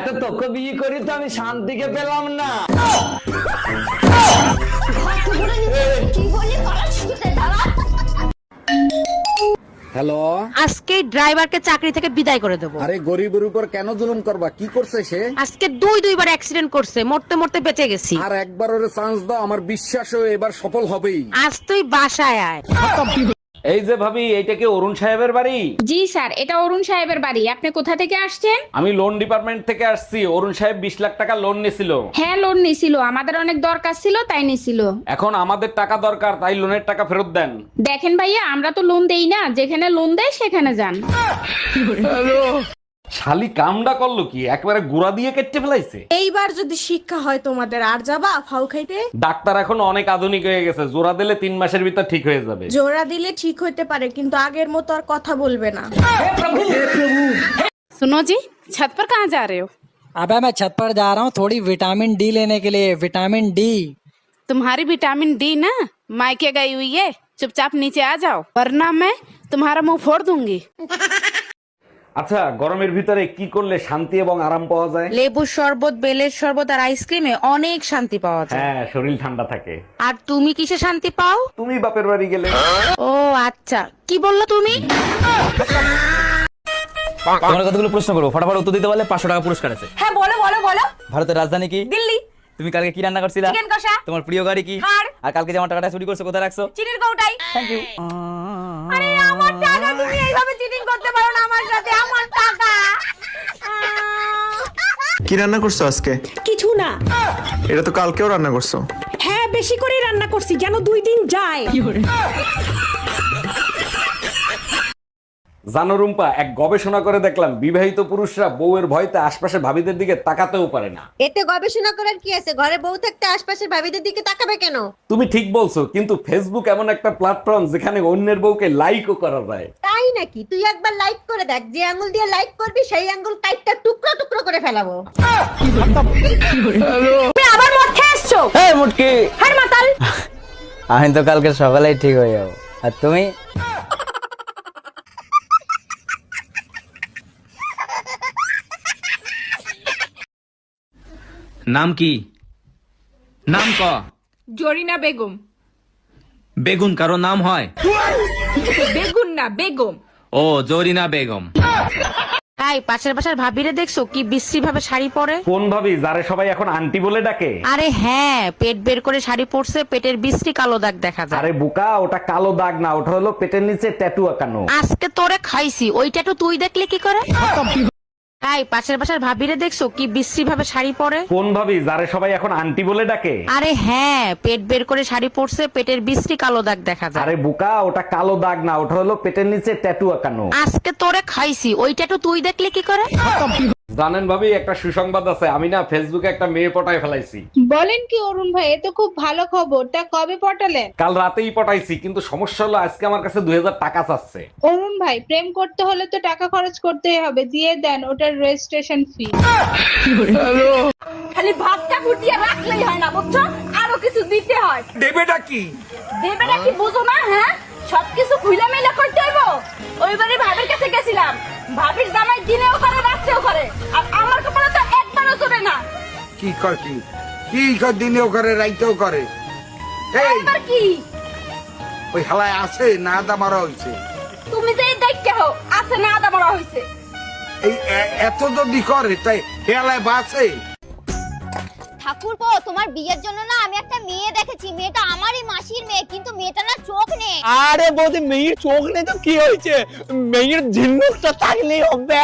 এত তোকে বিয়ে করি তো আমি শান্তিকে পেলাম না। হ্যালো, আজকে ড্রাইভারকে চাকরি থেকে বিদায় করে দেবো। আরে গরিবের উপর কেন জুলুম করবা? কি করছে সে? আজকে দুইবার অ্যাক্সিডেন্ট করছে, মরতে মরতে বেঁচে গেছি। আর একবার ওরে চান্স দাও, আমার বিশ্বাস ও এবার সফল হবেই। আজ তুই বাসায় আয়। এই যে ভাবি, এইটা কি অরুণ সাহেবের বাড়ি? জি স্যার, এটা অরুণ সাহেবের বাড়ি। আপনি কোথা থেকে আসছেন? আমি লোন ডিপার্টমেন্ট থেকে আসছি। অরুণ সাহেব 20 লাখ টাকা লোন নিছিল। হ্যাঁ, লোন নিছিল, আমাদের অনেক দরকার ছিল তাই নিছিল। এখন আমাদের টাকা দরকার, তাই লোনের টাকা ফেরত দেন। দেখেন ভাইয়া, আমরা তো লোন দেই না, যেখানে লোন দেয় সেখানে যান। শালি কামডা করলো কি, একবারে গুড়া দিয়ে কেটে ফেলাইছে। এইবার যদি শিক্ষা হয় তোমাদের, আর যাবা ফাউ খাইতে? ডাক্তার এখন অনেক আধুনিক হয়ে গেছে, জোড়া দিলে 3 মাসের ভিতর ঠিক হয়ে যাবে। জোড়া দিলে ঠিক হইতে পারে, কিন্তু আগের মতো আর কথা বলবে না। सुनो जी, छत पर कहाँ जा रहे हो? अबे मैं छत पर जा रहा हूँ थोड़ी विटामिन डी लेने के लिए। Vitamin D? तुम्हारी विटामिन डी ना मायके गई हुई है, चुपचाप नीचे आ जाओ वरना मैं तुम्हारा मुंह फोड़ दूंगी। আচ্ছা, গরমের ভিতরে কি করলে শান্তি এবং আরাম পাওয়া যায়? লেবুর শরবত, বেলের শরবত আর আইসক্রিমে অনেক শান্তি পাওয়া যায়। হ্যাঁ, শরীর ঠান্ডা থাকে। আর তুমি কিসে শান্তি পাও? তুমি বাপের বাড়ি গেলে। ও আচ্ছা, কি বললো তুমি? তোমার কতগুলো প্রশ্ন করবো, ফটাফট উত্তর দিতে পারলে 500 টাকা পুরস্কার আছে। হ্যাঁ বলো বলো বলো। ভারতের রাজধানী কি? দিল্লি। তুমি কালকে কি রান্না করছিলা? চিকেন কষা। তোমার প্রিয় গাড়ি কি? থার। আর কালকে যে আমার টাকাটা চুরি করছো কোথায় রাখছো? চিনির কৌটাই। Thank you. আরে আমার টাকা, তুমি এইভাবে চিটিং করতে পারো না আমার সাথে, আমার টাকা। কি রান্না করছো আজকে? কিছু না। এটা তো কালকেও রান্না করছো। হ্যাঁ, বেশি করে রান্না করছি যেন 2 দিন যায়। জানো রুম্পা, এক গবেষণা করে দেখলাম বিবাহিত পুরুষরা বউয়ের ভয়তে আশপাশে ভাবিদের দিকে তাকাতেও পারে না। এতে গবেষণা করার কি আছে? ঘরে বউ থাকতে আশপাশের ভাবিদের দিকে তাকাবে কেন? তুমি ঠিক বলছো, কিন্তু ফেসবুক এমন একটা প্ল্যাটফর্ম যেখানে অন্যের বউকে লাইকও করা যায়। তাই নাকি? তুই একবার লাইক করে দেখ, যে আঙ্গুল দিয়ে লাইক করবি সেই আঙ্গুল কাইটটা টুকরো টুকরো করে ফেলাবো। তুমি আবার মদ খেয়ে এসছো? এই মুটকি, হার মাতাল। আমি তো কালকে সকালেই ঠিক হয়ে যাবো। আর তুমি? নাম কি? নাম ক? জরিনা বেগম। বেগুন কারো নাম হয়? বেগুন না, বেগম। ও, জরিনা বেগম। তাই পাশের বাসার ভাবিরে দেখছো কি বিশ্রী ভাবে শাড়ি পরে? কোন ভাবি, যারে সবাই এখন আন্টি বলে ডাকে? আরে হ্যাঁ, পেট বের করে শাড়ি পরছে, পেটের বিশ্রী কালো দাগ দেখা যায়। আরে বোকা, ওটা কালো দাগ না, ওটা হলো পেটের নিচে ট্যাটু আঁকানো। আজকে তোরে খাইছি, ওইটা তো তুই দেখলে কি করে? তাই পাশের বাসার ভাবিরে দেখছো কি বিশ্রী ভাবে শাড়ি পরে? কোন ভাবি, যারে সবাই এখন আন্টি বলে ডাকে? আরে হ্যাঁ, পেট বের করে শাড়ি পরছে, পেটের বিশ্রী কালো দাগ দেখা যায়। আরে বোকা, ওটা কালো দাগ না, ওটা হলো পেটের নিচে ট্যাটু আঁকানো। আজকে তোরে খাইছি, ওইটা তো তুই দেখলে কি করে? জানেন ভাবি, একটা সুসংবাদ আছে। আমি না ফেসবুকে একটা মেয়ে পটায় ফেলাইছি। বলেন কি অরুণ ভাই, এ তো খুব ভালো খবর। তা কবে পটালেন? কাল রাতেই পটাইছি, কিন্তু সমস্যা হলো আজকে আমার কাছে 2000 টাকা চাচ্ছে। অরুণ ভাই, প্রেম করতে হলে তো টাকা খরচ করতেই হবে, দিয়ে দেন ওটার রেজিস্ট্রেশন ফি। খালি ভাতটা ফুটিয়ে রাখলেই হয় না, বুঝছো? আরো কিছু দিতে হয়। দেবেটা কি? দেবেটা কি বুঝো না? হ্যাঁ, সবকিছু খুলে মেলা করতে হইব। ওইবারে ভাবির কাছে গেছিলাম, ভাবির জামাই দিনেও করে রাত্রেও করে, আর আমার কপালে তো একবারও চলে না। কি কর? কি কি কর? দিনেও করে রাইতেও করে। এই একবার কি? ওই হালায় আছে না আদা মারা হইছে? তুমি যে দেখতে হো আছে না আদা বড় হইছে। এই এত যদি করে তাই হেলায় বাসে। ঠাকুরপো, তোমার বিয়ের জন্য না আমি একটা মেয়ে দেখেছি। মেয়েটা আমারই মাসির মেয়ে, কিন্তু মেয়েটা না চোখ নেই। আরে বৌদি, মেয়ের চোখ নেই তো কি হয়েছে? মেয়ের ঝিনুকটা থাকলেই হবে।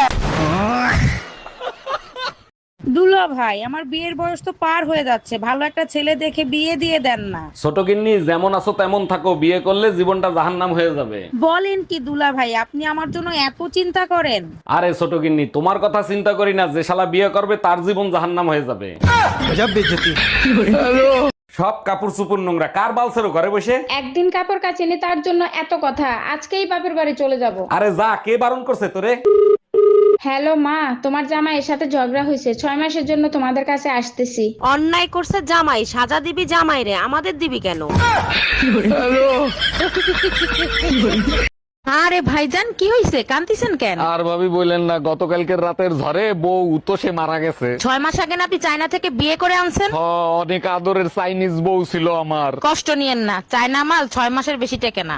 দুলা ভাই, আমার বিয়ের বয়স তো পার হয়ে যাচ্ছে, ভালো একটা ছেলে দেখে বিয়ে দিয়ে দেন না। ছোট গিন্নি, যেমন আছো তেমন থাকো, বিয়ে করলে জীবনটা জাহান্নাম হয়ে যাবে। বলেন কি দুলা ভাই, আপনি আমার জন্য এত চিন্তা করেন? আরে ছোট গিন্নি, তোমার কথা চিন্তা করি না, যে শালা বিয়ে করবে তার জীবন জাহান্নাম হয়ে যাবে। সব কাপড় চুপুর নোংরা, কার বালছেরো ঘরে বসে? একদিন কাপড় কাচেনি তার জন্য এত কথা, আজকেই বাপের বাড়ি চলে যাব। আরে যা, কে বারণ করছে তোরে? হ্যালো মা, তোমার জামাইয়ের সাথে ঝগড়া হয়েছে, 6 মাসের জন্য তোমাদের কাছে আসতেছি। অন্যায় করছে জামাই, সাজা দিবি জামাই রে, আমাদের দিবি কেন? আরে ভাইজান কি হইছে, কান্দিছেন কেন? আর ভাবি বললেন না, গতকালকের রাতের ঝড়ে বউ তো সে মারা গেছে। 6 মাস আগে না আপনি চায়না থেকে বিয়ে করে আনছেন? অনেক আদরের চাইনিজ বউ ছিল আমার। কষ্ট নিয়েন না, চায়না মাল 6 মাসের বেশি টেকে না।